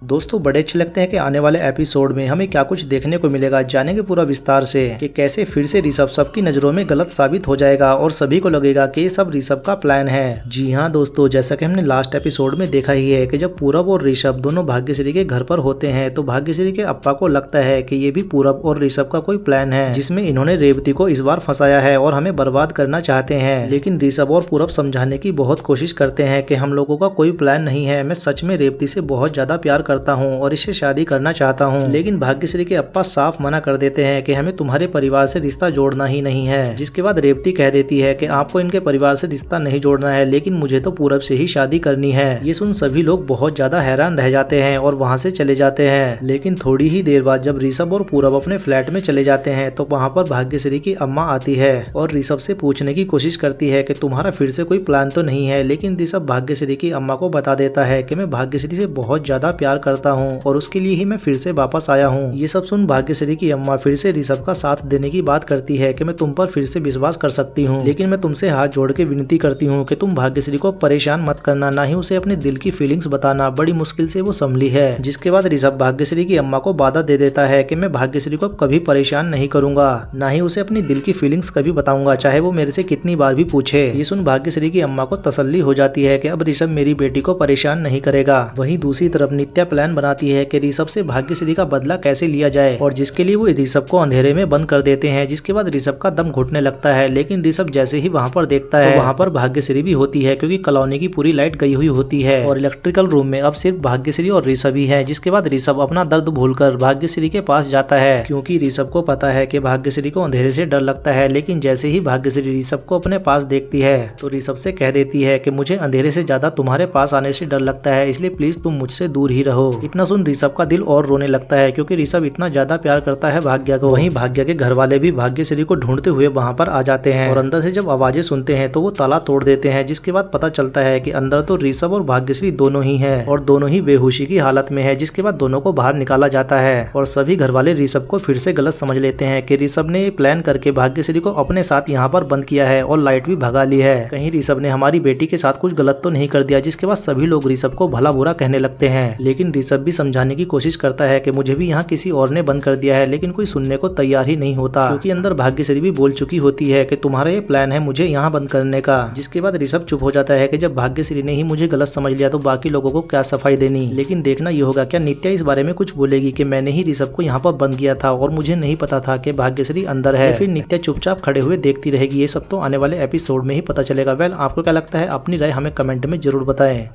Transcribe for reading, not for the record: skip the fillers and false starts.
दोस्तों बड़े अच्छे लगते हैं कि आने वाले एपिसोड में हमें क्या कुछ देखने को मिलेगा। जानेंगे पूरा विस्तार से कि कैसे फिर से ऋषभ सबकी नजरों में गलत साबित हो जाएगा और सभी को लगेगा कि ये सब ऋषभ का प्लान है। जी हाँ दोस्तों, जैसा कि हमने लास्ट एपिसोड में देखा ही है कि जब पूरब और ऋषभ दोनों भाग्यश्री के घर पर होते हैं तो भाग्यश्री के अप्पा को लगता है कि ये भी पूरब और ऋषभ का कोई प्लान है जिसमें इन्होंने रेवती को इस बार फंसाया है और हमें बर्बाद करना चाहते हैं। लेकिन ऋषभ और पूरब समझाने की बहुत कोशिश करते हैं कि हम लोगों का कोई प्लान नहीं है, मैं सच में रेवती से बहुत ज्यादा प्यार करता हूँ और से शादी करना चाहता हूँ। लेकिन भाग्यश्री के अप्पा साफ मना कर देते हैं कि हमें तुम्हारे परिवार से रिश्ता जोड़ना ही नहीं है। जिसके बाद रेवती कह देती है कि आपको इनके परिवार से रिश्ता नहीं जोड़ना है, लेकिन मुझे तो पूरब से ही शादी करनी है। ये सुन सभी लोग बहुत ज्यादा हैरान रह जाते हैं और वहाँ से चले जाते हैं। लेकिन थोड़ी ही देर बाद जब ऋषभ और पूरब अपने फ्लैट में चले जाते हैं तो वहाँ पर भाग्यश्री की अम्मा आती है और ऋषभ से पूछने की कोशिश करती है कि तुम्हारा फिर से कोई प्लान तो नहीं है। लेकिन ऋषभ भाग्यश्री की अम्मा को बता देता है कि मैं भाग्यश्री से बहुत ज्यादा प्यार करता हूँ और उसके लिए ही मैं फिर से वापस आया हूँ। ये सब सुन भाग्यश्री की अम्मा फिर से ऋषभ का साथ देने की बात करती है कि मैं तुम पर फिर से विश्वास कर सकती हूँ, लेकिन मैं तुमसे हाथ जोड़ के विनती करती हूँ कि तुम भाग्यश्री को परेशान मत करना, ना ही उसे अपने दिल की फीलिंग्स बताना। बड़ी मुश्किल से वो संभली है। जिसके बाद ऋषभ भाग्यश्री की अम्मा को वादा दे देता है कि मैं भाग्यश्री को कभी परेशान नहीं करूंगा, ना ही उसे अपनी दिल की फीलिंग्स कभी बताऊंगा, चाहे वो मेरे से कितनी बार भी पूछे। ये सुन भाग्यश्री की अम्मा को तसल्ली हो जाती है कि अब ऋषभ मेरी बेटी को परेशान नहीं करेगा। वहीं दूसरी तरफ नित्या प्लान बनाती है कि ऋषभ से भाग्यश्री का बदला कैसे लिया जाए और जिसके लिए वो ऋषभ को अंधेरे में बंद कर देते हैं। जिसके बाद ऋषभ का दम घुटने लगता है, लेकिन ऋषभ जैसे ही वहाँ पर देखता है तो वहाँ पर भाग्यश्री भी होती है क्योंकि कॉलोनी की पूरी लाइट गई हुई होती है और इलेक्ट्रिकल रूम में अब सिर्फ भाग्यश्री और ऋषभ ही है। जिसके बाद ऋषभ अपना दर्द भूलकर भाग्यश्री के पास जाता है क्योंकि ऋषभ को पता है कि भाग्यश्री को अंधेरे से डर लगता है। लेकिन जैसे ही भाग्यश्री ऋषभ को अपने पास देखती है तो ऋषभ से कह देती है कि मुझे अंधेरे से ज्यादा तुम्हारे पास आने से डर लगता है, इसलिए प्लीज तुम मुझसे दूर ही रहो। इतना सुन ऋषभ का दिल और रोने लगता है क्योंकि ऋषभ इतना ज्यादा प्यार करता है भाग्य को। वहीं भाग्य के घर वाले भी भाग्यश्री को ढूंढते हुए वहां पर आ जाते हैं और अंदर से जब आवाजें सुनते हैं तो वो ताला तोड़ देते हैं। जिसके बाद पता चलता है कि अंदर तो ऋषभ और भाग्यश्री दोनों ही हैं और दोनों ही बेहोशी की हालत में है। जिसके बाद दोनों को बाहर निकाला जाता है और सभी घर वाले ऋषभ को फिर से गलत समझ लेते हैं कि ऋषभ ने प्लान करके भाग्यश्री को अपने साथ यहाँ पर बंद किया है और लाइट भी भगा ली है। कहीं ऋषभ ने हमारी बेटी के साथ कुछ गलत तो नहीं कर दिया। जिसके बाद सभी लोग ऋषभ को भला बुरा कहने लगते हैं, लेकिन ऋषभ भी समझाने की कोशिश करता है कि मुझे भी यहाँ किसी और ने बंद कर दिया है, लेकिन कोई सुनने को तैयार ही नहीं होता क्योंकि अंदर भाग्यश्री भी बोल चुकी होती है कि तुम्हारा ये प्लान है मुझे यहाँ बंद करने का। जिसके बाद ऋषभ चुप हो जाता है कि जब भाग्यश्री ने ही मुझे गलत समझ लिया तो बाकी लोगों को क्या सफाई देनी। लेकिन देखना ये होगा क्या नित्या इस बारे में कुछ बोलेगी कि मैंने ही ऋषभ को यहाँ पर बंद किया था और मुझे नहीं पता था कि भाग्यश्री अंदर है। फिर नित्या चुपचाप खड़े हुए देखती रहेगी। ये सब तो आने वाले एपिसोड में ही पता चलेगा। वेल, आपको क्या लगता है? अपनी राय हमें कमेंट में जरूर बताएं।